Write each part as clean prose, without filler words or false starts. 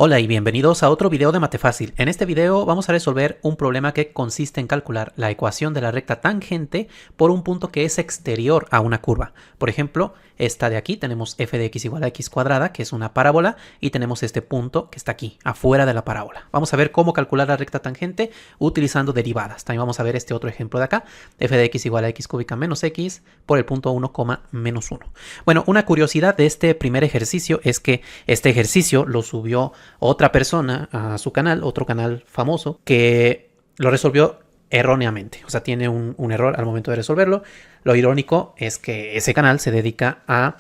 Hola y bienvenidos a otro video de Mate Fácil. En este video vamos a resolver un problema que consiste en calcular la ecuación de la recta tangente por un punto que es exterior a una curva. Por ejemplo, esta de aquí tenemos f de x igual a x cuadrada, que es una parábola, y tenemos este punto que está aquí, afuera de la parábola. Vamos a ver cómo calcular la recta tangente utilizando derivadas. También vamos a ver este otro ejemplo de acá, f de x igual a x cúbica menos x por el punto 1, menos 1. Bueno, una curiosidad de este primer ejercicio es que este ejercicio lo subió otra persona a su canal, otro canal famoso, que lo resolvió erróneamente. O sea, tiene un error al momento de resolverlo. Lo irónico es que ese canal se dedica a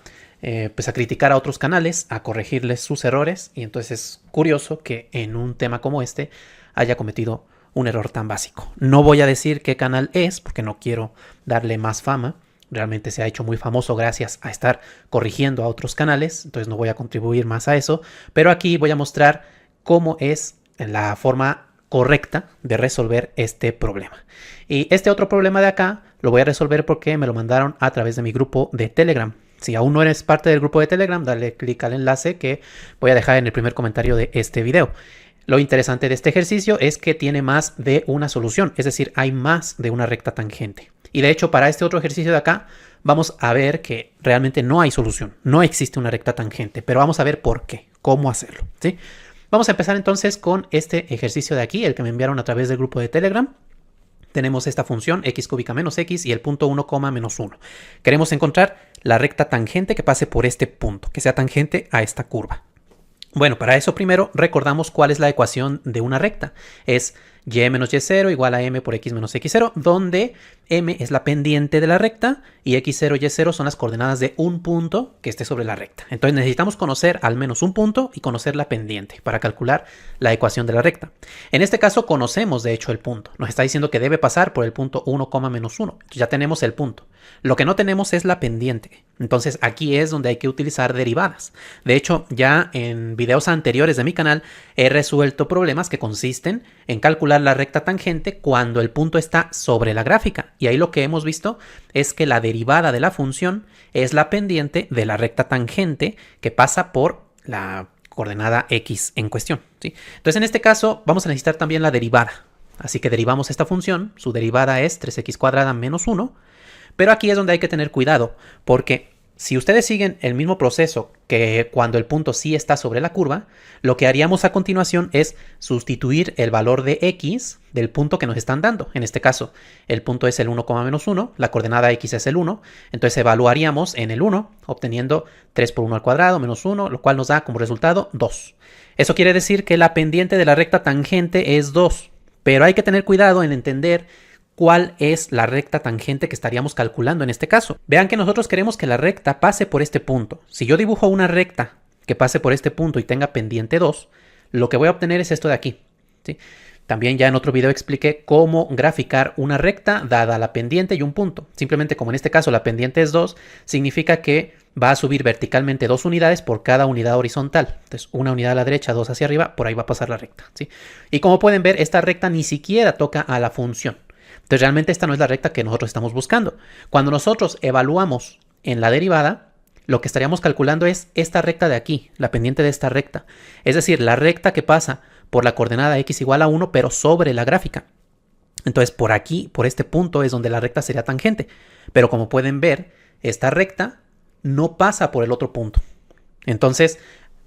criticar a otros canales, a corregirles sus errores. Y entonces es curioso que en un tema como este haya cometido un error tan básico. No voy a decir qué canal es, porque no quiero darle más fama. Realmente se ha hecho muy famoso gracias a estar corrigiendo a otros canales, entonces no voy a contribuir más a eso, pero aquí voy a mostrar cómo es la forma correcta de resolver este problema. Y este otro problema de acá lo voy a resolver porque me lo mandaron a través de mi grupo de Telegram. Si aún no eres parte del grupo de Telegram, dale clic al enlace que voy a dejar en el primer comentario de este video. Lo interesante de este ejercicio es que tiene más de una solución, es decir, hay más de una recta tangente. Y de hecho, para este otro ejercicio de acá, vamos a ver que realmente no hay solución, no existe una recta tangente, pero vamos a ver por qué, cómo hacerlo, ¿sí? Vamos a empezar entonces con este ejercicio de aquí, el que me enviaron a través del grupo de Telegram. Tenemos esta función x cúbica menos x y el punto 1, menos 1. Queremos encontrar la recta tangente que pase por este punto, que sea tangente a esta curva. Bueno, para eso primero recordamos cuál es la ecuación de una recta. Es y menos y0 igual a m por x menos x0, donde m es la pendiente de la recta y x0 y y0 son las coordenadas de un punto que esté sobre la recta. Entonces necesitamos conocer al menos un punto y conocer la pendiente para calcular la ecuación de la recta. En este caso conocemos de hecho el punto. Nos está diciendo que debe pasar por el punto 1, menos 1. Ya tenemos el punto. Lo que no tenemos es la pendiente. Entonces aquí es donde hay que utilizar derivadas. De hecho, ya en videos anteriores de mi canal he resuelto problemas que consisten en calcular la recta tangente cuando el punto está sobre la gráfica. Y ahí lo que hemos visto es que la derivada de la función es la pendiente de la recta tangente que pasa por la coordenada x en cuestión, ¿sí? Entonces en este caso vamos a necesitar también la derivada. Así que derivamos esta función, su derivada es 3x cuadrada menos 1. Pero aquí es donde hay que tener cuidado, porque si ustedes siguen el mismo proceso que cuando el punto sí está sobre la curva, lo que haríamos a continuación es sustituir el valor de x del punto que nos están dando. En este caso, el punto es el 1, menos 1, la coordenada x es el 1, entonces evaluaríamos en el 1, obteniendo 3 por 1 al cuadrado menos 1, lo cual nos da como resultado 2. Eso quiere decir que la pendiente de la recta tangente es 2, pero hay que tener cuidado en entender cuál es la recta tangente que estaríamos calculando en este caso. Vean que nosotros queremos que la recta pase por este punto. Si yo dibujo una recta que pase por este punto y tenga pendiente 2, lo que voy a obtener es esto de aquí, ¿sí? También ya en otro video expliqué cómo graficar una recta dada la pendiente y un punto. Simplemente como en este caso la pendiente es 2, significa que va a subir verticalmente 2 unidades por cada unidad horizontal. Entonces una unidad a la derecha, 2 hacia arriba, por ahí va a pasar la recta, ¿sí? Y como pueden ver, esta recta ni siquiera toca a la función. Entonces realmente esta no es la recta que nosotros estamos buscando. Cuando nosotros evaluamos en la derivada, lo que estaríamos calculando es esta recta de aquí, la pendiente de esta recta. Es decir, la recta que pasa por la coordenada x igual a 1, pero sobre la gráfica. Entonces por aquí, por este punto es donde la recta sería tangente. Pero como pueden ver, esta recta no pasa por el otro punto. Entonces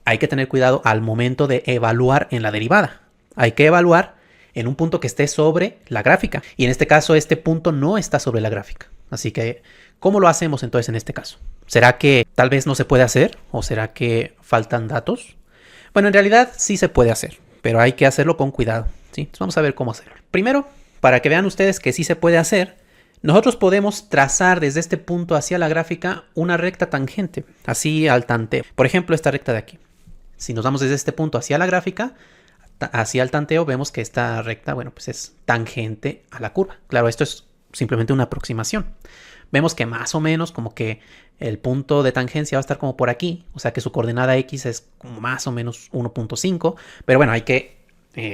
hay que tener cuidado al momento de evaluar en la derivada. Hay que evaluar en un punto que esté sobre la gráfica. Y en este caso, este punto no está sobre la gráfica. Así que, ¿cómo lo hacemos entonces en este caso? ¿Será que tal vez no se puede hacer? ¿O será que faltan datos? Bueno, en realidad sí se puede hacer, pero hay que hacerlo con cuidado, ¿sí? Entonces vamos a ver cómo hacerlo. Primero, para que vean ustedes que sí se puede hacer, nosotros podemos trazar desde este punto hacia la gráfica una recta tangente, así al tanteo. Por ejemplo, esta recta de aquí. Si nos vamos desde este punto hacia la gráfica, hacia el tanteo, vemos que esta recta, bueno, pues es tangente a la curva. Claro, esto es simplemente una aproximación. Vemos que más o menos como que el punto de tangencia va a estar como por aquí, o sea que su coordenada x es como más o menos 1.5, pero bueno, hay que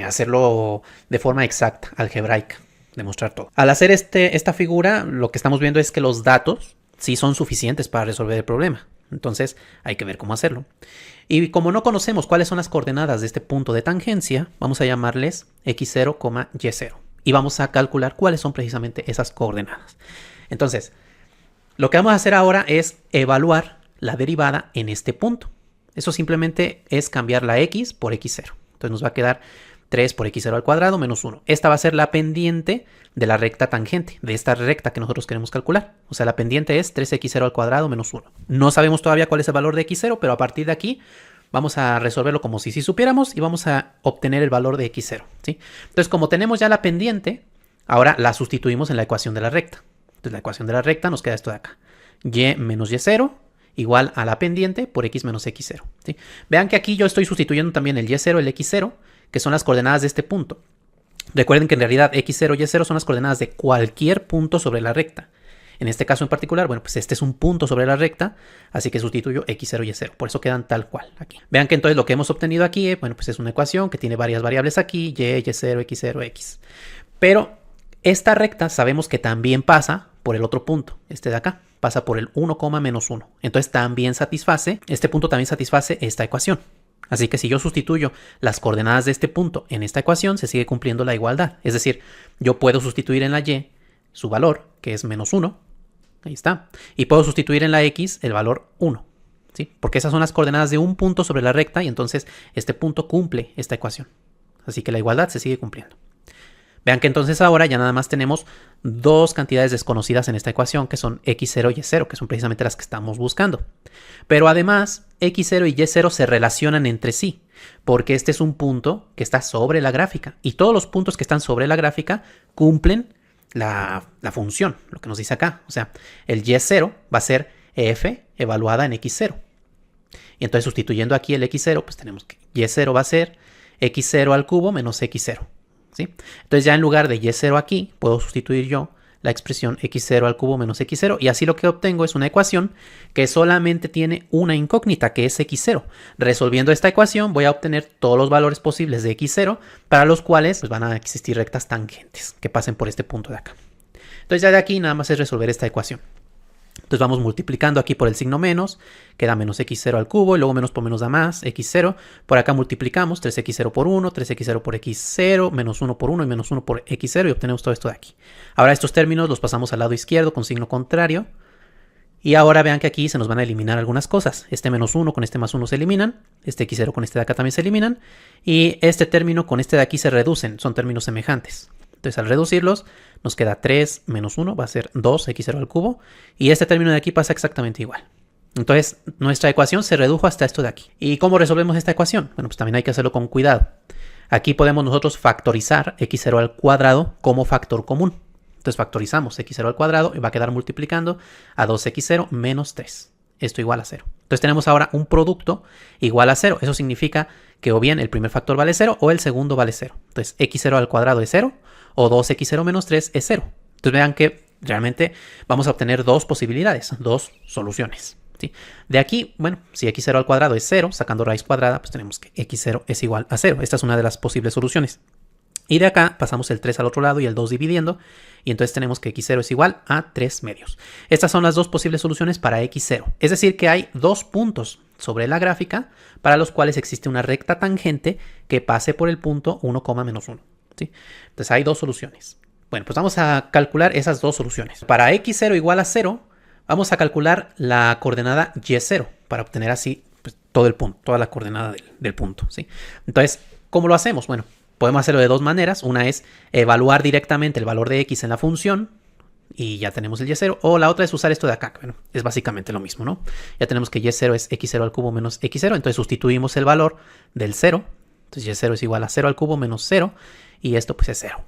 hacerlo de forma exacta, algebraica, demostrar todo. Al hacer esta figura, lo que estamos viendo es que los datos sí son suficientes para resolver el problema. Entonces hay que ver cómo hacerlo. Y como no conocemos cuáles son las coordenadas de este punto de tangencia, vamos a llamarles x0, y0. Y vamos a calcular cuáles son precisamente esas coordenadas. Entonces, lo que vamos a hacer ahora es evaluar la derivada en este punto. Eso simplemente es cambiar la x por x0. Entonces nos va a quedar 3 por x0 al cuadrado menos 1. Esta va a ser la pendiente de la recta tangente, de esta recta que nosotros queremos calcular. O sea, la pendiente es 3x0 al cuadrado menos 1. No sabemos todavía cuál es el valor de x0, pero a partir de aquí vamos a resolverlo como si sí supiéramos y vamos a obtener el valor de x0, ¿sí? Entonces, como tenemos ya la pendiente, ahora la sustituimos en la ecuación de la recta. Entonces, la ecuación de la recta nos queda esto de acá. Y menos y0 igual a la pendiente por x menos x0, ¿sí? Vean que aquí yo estoy sustituyendo también el y0, el x0, que son las coordenadas de este punto. Recuerden que en realidad x0 y y0 son las coordenadas de cualquier punto sobre la recta. En este caso en particular, bueno, pues este es un punto sobre la recta, así que sustituyo x0 y y0. Por eso quedan tal cual aquí. Vean que entonces lo que hemos obtenido aquí, bueno, pues es una ecuación que tiene varias variables aquí, y, y0, x0, x. Pero esta recta sabemos que también pasa por el otro punto, este de acá. Pasa por el 1, menos 1. Entonces también satisface, este punto también satisface esta ecuación. Así que si yo sustituyo las coordenadas de este punto en esta ecuación, se sigue cumpliendo la igualdad. Es decir, yo puedo sustituir en la y su valor, que es menos 1. Ahí está. Y puedo sustituir en la x el valor 1. ¿Sí? Porque esas son las coordenadas de un punto sobre la recta y entonces este punto cumple esta ecuación. Así que la igualdad se sigue cumpliendo. Vean que entonces ahora ya nada más tenemos dos cantidades desconocidas en esta ecuación, que son x0 y y0, que son precisamente las que estamos buscando. Pero además, x0 y y0 se relacionan entre sí, porque este es un punto que está sobre la gráfica. Y todos los puntos que están sobre la gráfica cumplen la función, lo que nos dice acá. O sea, el y0 va a ser f evaluada en x0. Y entonces sustituyendo aquí el x0, pues tenemos que y0 va a ser x0 al cubo menos x0. ¿Sí? Entonces ya en lugar de y0 aquí, puedo sustituir yo la expresión x0 al cubo menos x0 y así lo que obtengo es una ecuación que solamente tiene una incógnita, que es x0. Resolviendo esta ecuación voy a obtener todos los valores posibles de x0 para los cuales pues, van a existir rectas tangentes que pasen por este punto de acá. Entonces ya de aquí nada más es resolver esta ecuación. Entonces vamos multiplicando aquí por el signo menos, queda menos x0 al cubo, y luego menos por menos da más, x0. Por acá multiplicamos 3x0 por 1, 3x0 por x0, menos 1 por 1 y menos 1 por x0 y obtenemos todo esto de aquí. Ahora estos términos los pasamos al lado izquierdo con signo contrario. Y ahora vean que aquí se nos van a eliminar algunas cosas. Este menos 1 con este más 1 se eliminan, este x0 con este de acá también se eliminan, y este término con este de aquí se reducen, son términos semejantes. Entonces al reducirlos nos queda 3 menos 1, va a ser 2x0 al cubo. Y este término de aquí pasa exactamente igual. Entonces nuestra ecuación se redujo hasta esto de aquí. ¿Y cómo resolvemos esta ecuación? Bueno, pues también hay que hacerlo con cuidado. Aquí podemos nosotros factorizar x0 al cuadrado como factor común. Entonces factorizamos x0 al cuadrado y va a quedar multiplicando a 2x0 menos 3. Esto igual a 0. Entonces tenemos ahora un producto igual a 0. Eso significa que o bien el primer factor vale 0 o el segundo vale 0. Entonces x0 al cuadrado es 0 o 2x0 menos 3 es 0. Entonces vean que realmente vamos a obtener dos posibilidades, dos soluciones. ¿Sí? De aquí, bueno, si x0 al cuadrado es 0, sacando raíz cuadrada, pues tenemos que x0 es igual a 0. Esta es una de las posibles soluciones. Y de acá pasamos el 3 al otro lado y el 2 dividiendo. Y entonces tenemos que x0 es igual a 3 medios. Estas son las dos posibles soluciones para x0. Es decir que hay dos puntos sobre la gráfica para los cuales existe una recta tangente que pase por el punto 1, menos 1. ¿Sí? Entonces hay dos soluciones. Bueno, pues vamos a calcular esas dos soluciones. Para x0 igual a 0, vamos a calcular la coordenada y0 para obtener así pues, todo el punto, toda la coordenada del punto. ¿Sí? Entonces, ¿cómo lo hacemos? Bueno, podemos hacerlo de dos maneras. Una es evaluar directamente el valor de x en la función y ya tenemos el y0. O la otra es usar esto de acá. Bueno, es básicamente lo mismo, ¿no? Ya tenemos que y0 es x0 al cubo menos x0. Entonces sustituimos el valor del 0. Entonces y0 es igual a 0 al cubo menos 0. Y esto pues es 0.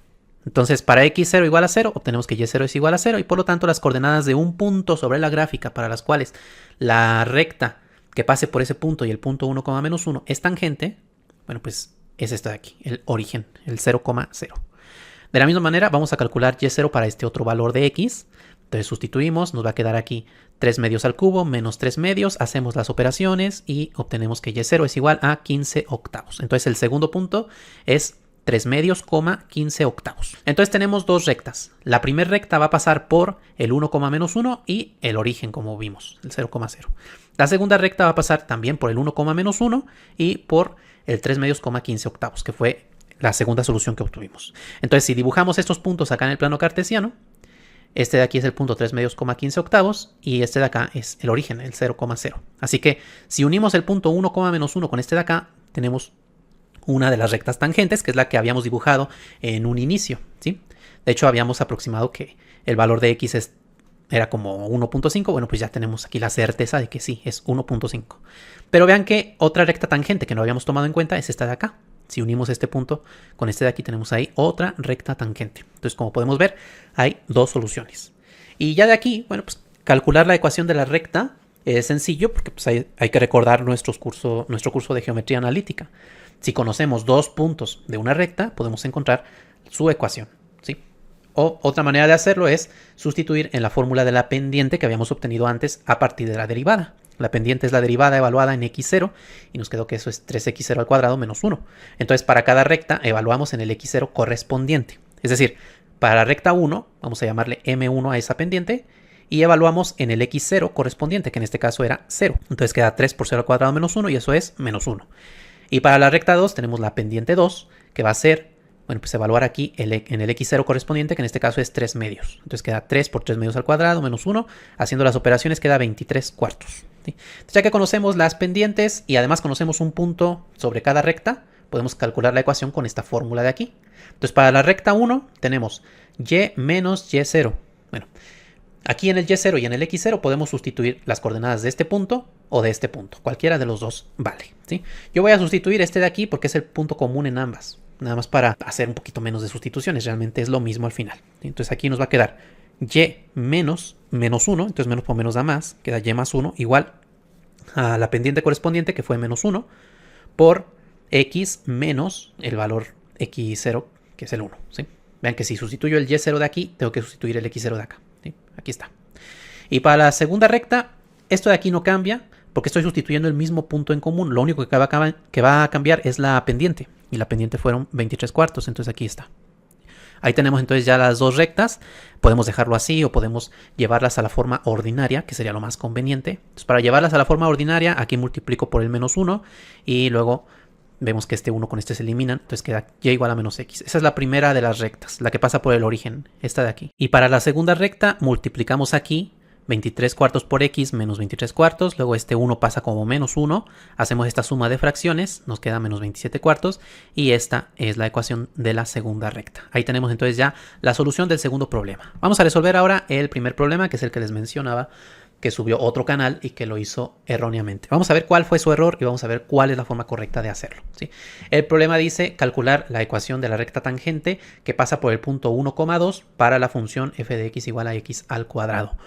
Entonces para x0 igual a 0 obtenemos que y0 es igual a 0 y por lo tanto las coordenadas de un punto sobre la gráfica para las cuales la recta que pase por ese punto y el punto 1, menos 1 es tangente, bueno pues es esta de aquí, el origen, el 0, 0. De la misma manera vamos a calcular y0 para este otro valor de x. Entonces sustituimos, nos va a quedar aquí 3 medios al cubo menos 3 medios, hacemos las operaciones y obtenemos que y0 es igual a 15 octavos. Entonces el segundo punto es 3 medios, 15 octavos. Entonces tenemos dos rectas. La primera recta va a pasar por el 1, menos 1 y el origen, como vimos, el 0, 0. La segunda recta va a pasar también por el 1, menos 1 y por el 3 medios, 15 octavos, que fue la segunda solución que obtuvimos. Entonces, si dibujamos estos puntos acá en el plano cartesiano, este de aquí es el punto 3 medios, 15 octavos y este de acá es el origen, el 0,0. Así que si unimos el punto 1, menos 1 con este de acá, tenemos una de las rectas tangentes, que es la que habíamos dibujado en un inicio, ¿sí? De hecho, habíamos aproximado que el valor de x era como 1.5. Bueno, pues ya tenemos aquí la certeza de que sí, es 1.5. Pero vean que otra recta tangente que no habíamos tomado en cuenta es esta de acá. Si unimos este punto con este de aquí, tenemos ahí otra recta tangente. Entonces, como podemos ver, hay dos soluciones. Y ya de aquí, bueno, pues calcular la ecuación de la recta es sencillo porque pues, hay que recordar nuestro curso de geometría analítica. Si conocemos dos puntos de una recta, podemos encontrar su ecuación, ¿sí? O otra manera de hacerlo es sustituir en la fórmula de la pendiente que habíamos obtenido antes a partir de la derivada. La pendiente es la derivada evaluada en x0 y nos quedó que eso es 3x0 al cuadrado menos 1. Entonces, para cada recta evaluamos en el x0 correspondiente. Es decir, para la recta 1 vamos a llamarle m1 a esa pendiente y evaluamos en el x0 correspondiente, que en este caso era 0. Entonces queda 3 por 0 al cuadrado menos 1 y eso es menos 1. Y para la recta 2 tenemos la pendiente 2, que va a ser, bueno, pues evaluar aquí en el x0 correspondiente, que en este caso es 3 medios. Entonces queda 3 por 3 medios al cuadrado menos 1. Haciendo las operaciones queda 23 cuartos. ¿Sí? Entonces, ya que conocemos las pendientes y además conocemos un punto sobre cada recta, podemos calcular la ecuación con esta fórmula de aquí. Entonces, para la recta 1 tenemos y menos y0. Bueno, aquí en el y0 y en el x0 podemos sustituir las coordenadas de este punto o de este punto. Cualquiera de los dos vale, ¿sí? Yo voy a sustituir este de aquí porque es el punto común en ambas. Nada más para hacer un poquito menos de sustituciones. Realmente es lo mismo al final, ¿sí? Entonces aquí nos va a quedar y menos 1. Entonces menos por menos da más. Queda y más 1 igual a la pendiente correspondiente, que fue menos 1, por x menos el valor x0, que es el 1, ¿sí? Vean que si sustituyo el y0 de aquí, tengo que sustituir el x0 de acá, ¿sí? Aquí está. Y para la segunda recta, esto de aquí no cambia porque estoy sustituyendo el mismo punto en común. Lo único que va a cambiar es la pendiente. Y la pendiente fueron 23 cuartos, entonces aquí está. Ahí tenemos entonces ya las dos rectas. Podemos dejarlo así o podemos llevarlas a la forma ordinaria, que sería lo más conveniente. Entonces, para llevarlas a la forma ordinaria, aquí multiplico por el menos 1 y luego vemos que este 1 con este se eliminan, entonces queda y igual a menos x. Esa es la primera de las rectas, la que pasa por el origen, esta de aquí. Y para la segunda recta multiplicamos aquí 23 cuartos por x menos 23 cuartos, luego este 1 pasa como menos 1, hacemos esta suma de fracciones, nos queda menos 27 cuartos y esta es la ecuación de la segunda recta. Ahí tenemos entonces ya la solución del segundo problema. Vamos a resolver ahora el primer problema, que es el que les mencionaba, que subió otro canal y que lo hizo erróneamente. Vamos a ver cuál fue su error y vamos a ver cuál es la forma correcta de hacerlo, ¿sí? El problema dice calcular la ecuación de la recta tangente que pasa por el punto 1,2 para la función f de x igual a x al cuadrado.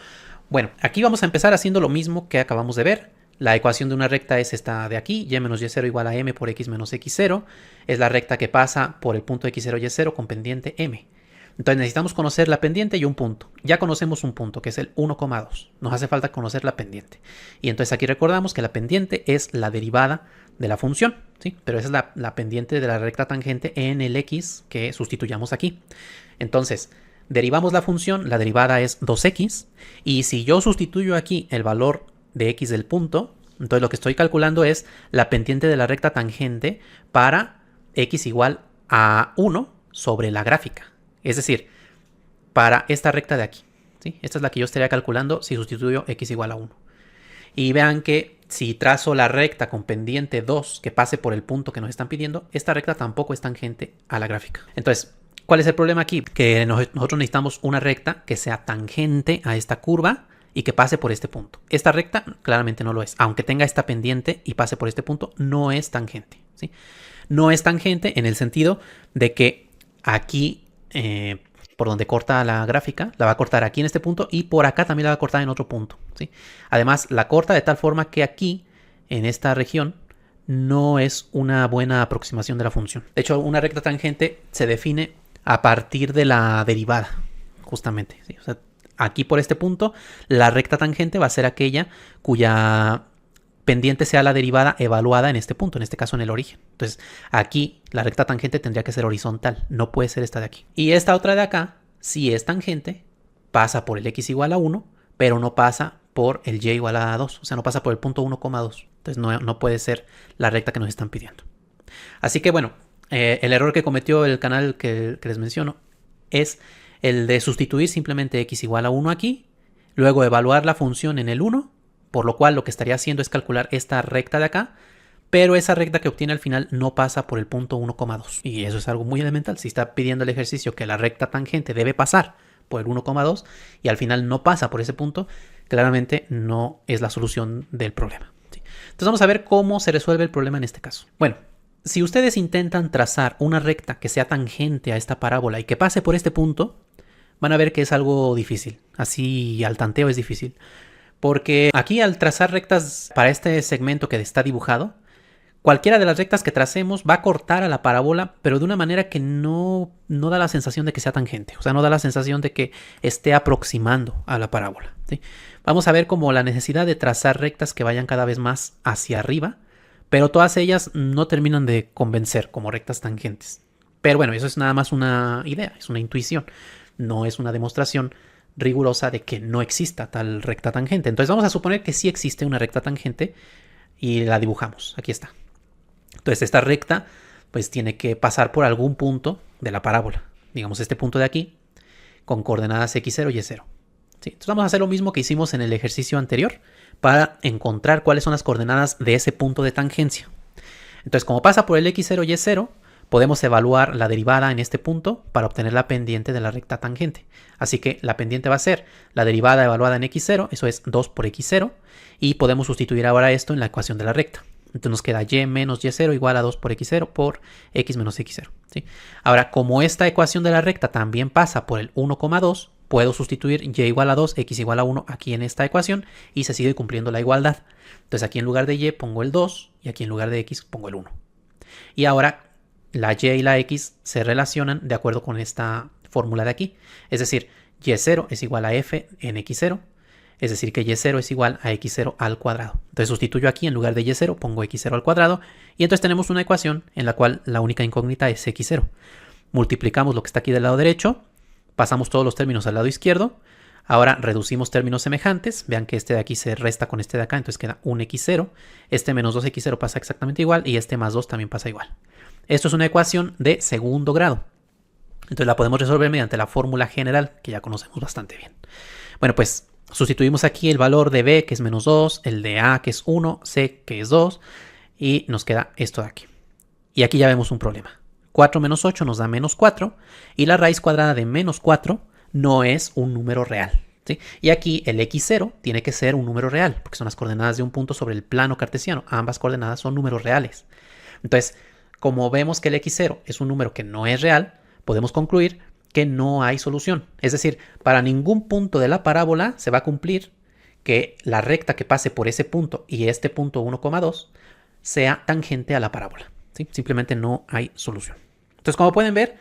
Bueno, aquí vamos a empezar haciendo lo mismo que acabamos de ver. La ecuación de una recta es esta de aquí, y menos y0 igual a m por x menos x0. Es la recta que pasa por el punto x0, y0 con pendiente m. Entonces necesitamos conocer la pendiente y un punto. Ya conocemos un punto, que es el 1,2. Nos hace falta conocer la pendiente. Y entonces aquí recordamos que la pendiente es la derivada de la función, ¿sí? Pero esa es la pendiente de la recta tangente en el x que sustituyamos aquí. Entonces, derivamos la función, la derivada es 2x, y si yo sustituyo aquí el valor de x del punto, entonces lo que estoy calculando es la pendiente de la recta tangente para x igual a 1 sobre la gráfica. Es decir, para esta recta de aquí, ¿sí? Esta es la que yo estaría calculando si sustituyo x igual a 1. Y vean que si trazo la recta con pendiente 2 que pase por el punto que nos están pidiendo, esta recta tampoco es tangente a la gráfica. Entonces, ¿cuál es el problema aquí? Que nosotros necesitamos una recta que sea tangente a esta curva y que pase por este punto. Esta recta claramente no lo es. Aunque tenga esta pendiente y pase por este punto, no es tangente, ¿sí? No es tangente en el sentido de que aquí, por donde corta la gráfica, la va a cortar aquí en este punto y por acá también la va a cortar en otro punto, ¿sí? Además, la corta de tal forma que aquí, en esta región, no es una buena aproximación de la función. De hecho, una recta tangente se define a partir de la derivada, justamente, ¿sí? O sea, aquí por este punto, la recta tangente va a ser aquella cuya pendiente sea la derivada evaluada en este punto, en este caso en el origen. Entonces, aquí la recta tangente tendría que ser horizontal, no puede ser esta de aquí. Y esta otra de acá, si es tangente, pasa por el x igual a 1, pero no pasa por el y igual a 2, o sea, no pasa por el punto 1,2. Entonces no puede ser la recta que nos están pidiendo. Así que bueno, el error que cometió el canal que les menciono es el de sustituir simplemente x igual a 1 aquí, luego evaluar la función en el 1, por lo cual lo que estaría haciendo es calcular esta recta de acá, pero esa recta que obtiene al final no pasa por el punto 1,2. Y eso es algo muy elemental. Si está pidiendo el ejercicio que la recta tangente debe pasar por el 1,2 y al final no pasa por ese punto, claramente no es la solución del problema. ¿Sí? Entonces vamos a ver cómo se resuelve el problema en este caso. Bueno, si ustedes intentan trazar una recta que sea tangente a esta parábola y que pase por este punto, van a ver que es algo difícil. Así al tanteo es difícil. Porque aquí al trazar rectas para este segmento que está dibujado, cualquiera de las rectas que tracemos va a cortar a la parábola, pero de una manera que no da la sensación de que sea tangente. O sea, no da la sensación de que esté aproximando a la parábola. ¿Sí? Vamos a ver como la necesidad de trazar rectas que vayan cada vez más hacia arriba, pero todas ellas no terminan de convencer como rectas tangentes. Pero bueno, eso es nada más una idea, es una intuición. No es una demostración rigurosa de que no exista tal recta tangente. Entonces vamos a suponer que sí existe una recta tangente y la dibujamos. Aquí está. Entonces esta recta pues tiene que pasar por algún punto de la parábola. Digamos este punto de aquí con coordenadas x0 y y0. ¿Sí? Entonces vamos a hacer lo mismo que hicimos en el ejercicio anterior para encontrar cuáles son las coordenadas de ese punto de tangencia. Entonces como pasa por el x0 y y0, podemos evaluar la derivada en este punto para obtener la pendiente de la recta tangente. Así que la pendiente va a ser la derivada evaluada en x0, eso es 2 por x0, y podemos sustituir ahora esto en la ecuación de la recta. Entonces nos queda y menos y0 igual a 2 por x0 por x menos x0. ¿Sí? Ahora, como esta ecuación de la recta también pasa por el 1,2, puedo sustituir y igual a 2, x igual a 1 aquí en esta ecuación y se sigue cumpliendo la igualdad. Entonces aquí en lugar de y pongo el 2 y aquí en lugar de x pongo el 1. Y ahora la y y la x se relacionan de acuerdo con esta fórmula de aquí. Es decir, y0 es igual a f en x0. Es decir, que y0 es igual a x0 al cuadrado. Entonces sustituyo aquí en lugar de y0, pongo x0 al cuadrado. Y entonces tenemos una ecuación en la cual la única incógnita es x0. Multiplicamos lo que está aquí del lado derecho. Pasamos todos los términos al lado izquierdo. Ahora reducimos términos semejantes. Vean que este de aquí se resta con este de acá. Entonces queda un x0. Este menos 2x0 pasa exactamente igual. Y este más 2 también pasa igual. Esto es una ecuación de segundo grado. Entonces la podemos resolver mediante la fórmula general, que ya conocemos bastante bien. Bueno, pues sustituimos aquí el valor de b, que es menos 2, el de a, que es 1, c, que es 2, y nos queda esto de aquí. Y aquí ya vemos un problema. 4 menos 8 nos da menos 4, y la raíz cuadrada de menos 4 no es un número real. ¿Sí? Y aquí el x0 tiene que ser un número real, porque son las coordenadas de un punto sobre el plano cartesiano. Ambas coordenadas son números reales. Entonces, como vemos que el x0 es un número que no es real, podemos concluir que no hay solución. Es decir, para ningún punto de la parábola se va a cumplir que la recta que pase por ese punto y este punto 1,2 sea tangente a la parábola. ¿Sí? Simplemente no hay solución. Entonces, como pueden ver,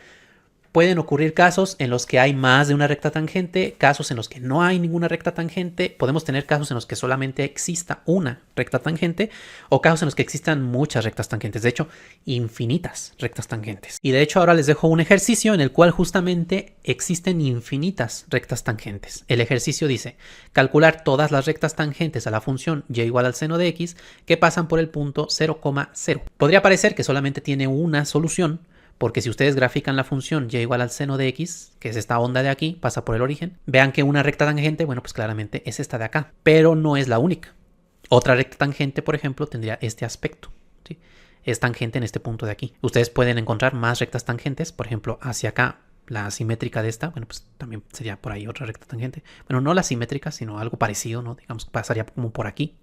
pueden ocurrir casos en los que hay más de una recta tangente, casos en los que no hay ninguna recta tangente, podemos tener casos en los que solamente exista una recta tangente o casos en los que existan muchas rectas tangentes, de hecho, infinitas rectas tangentes. Y de hecho ahora les dejo un ejercicio en el cual justamente existen infinitas rectas tangentes. El ejercicio dice, calcular todas las rectas tangentes a la función y igual al seno de x que pasan por el punto 0,0. Podría parecer que solamente tiene una solución, porque si ustedes grafican la función y igual al seno de x, que es esta onda de aquí, pasa por el origen, vean que una recta tangente, bueno, pues claramente es esta de acá, pero no es la única. Otra recta tangente, por ejemplo, tendría este aspecto, ¿sí? Es tangente en este punto de aquí. Ustedes pueden encontrar más rectas tangentes, por ejemplo, hacia acá, la simétrica de esta, bueno, pues también sería por ahí otra recta tangente. Bueno, no la simétrica, sino algo parecido, ¿no? Digamos que pasaría como por aquí.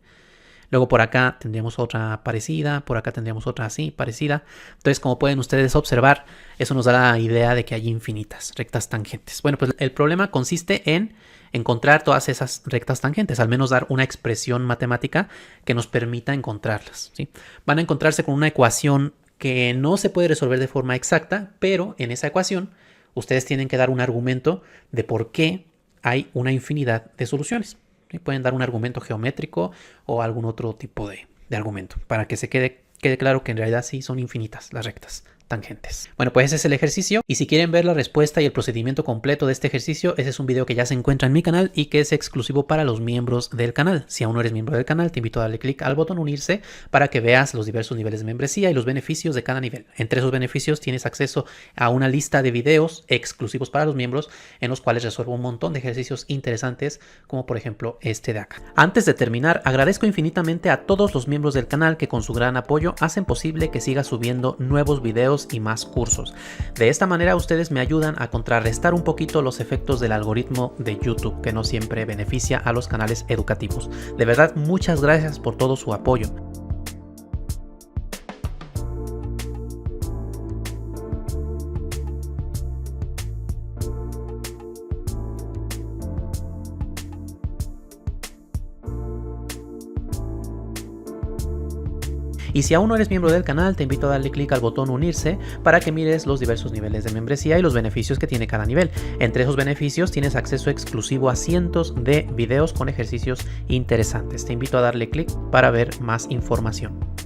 Luego por acá tendríamos otra parecida, por acá tendríamos otra así, parecida. Entonces, como pueden ustedes observar, eso nos da la idea de que hay infinitas rectas tangentes. Bueno, pues el problema consiste en encontrar todas esas rectas tangentes, al menos dar una expresión matemática que nos permita encontrarlas, ¿sí? Van a encontrarse con una ecuación que no se puede resolver de forma exacta, pero en esa ecuación ustedes tienen que dar un argumento de por qué hay una infinidad de soluciones. Pueden dar un argumento geométrico o algún otro tipo de argumento para que se quede claro que en realidad sí son infinitas las rectas tangentes. Bueno, pues ese es el ejercicio, y si quieren ver la respuesta y el procedimiento completo de este ejercicio, ese es un video que ya se encuentra en mi canal y que es exclusivo para los miembros del canal. Si aún no eres miembro del canal, te invito a darle clic al botón unirse para que veas los diversos niveles de membresía y los beneficios de cada nivel. Entre esos beneficios tienes acceso a una lista de videos exclusivos para los miembros en los cuales resuelvo un montón de ejercicios interesantes, como por ejemplo este de acá. Antes de terminar, agradezco infinitamente a todos los miembros del canal que con su gran apoyo hacen posible que siga subiendo nuevos videos y más cursos. De esta manera ustedes me ayudan a contrarrestar un poquito los efectos del algoritmo de YouTube, que no siempre beneficia a los canales educativos. De verdad, muchas gracias por todo su apoyo. Y si aún no eres miembro del canal, te invito a darle clic al botón unirse para que mires los diversos niveles de membresía y los beneficios que tiene cada nivel. Entre esos beneficios tienes acceso exclusivo a cientos de videos con ejercicios interesantes. Te invito a darle clic para ver más información.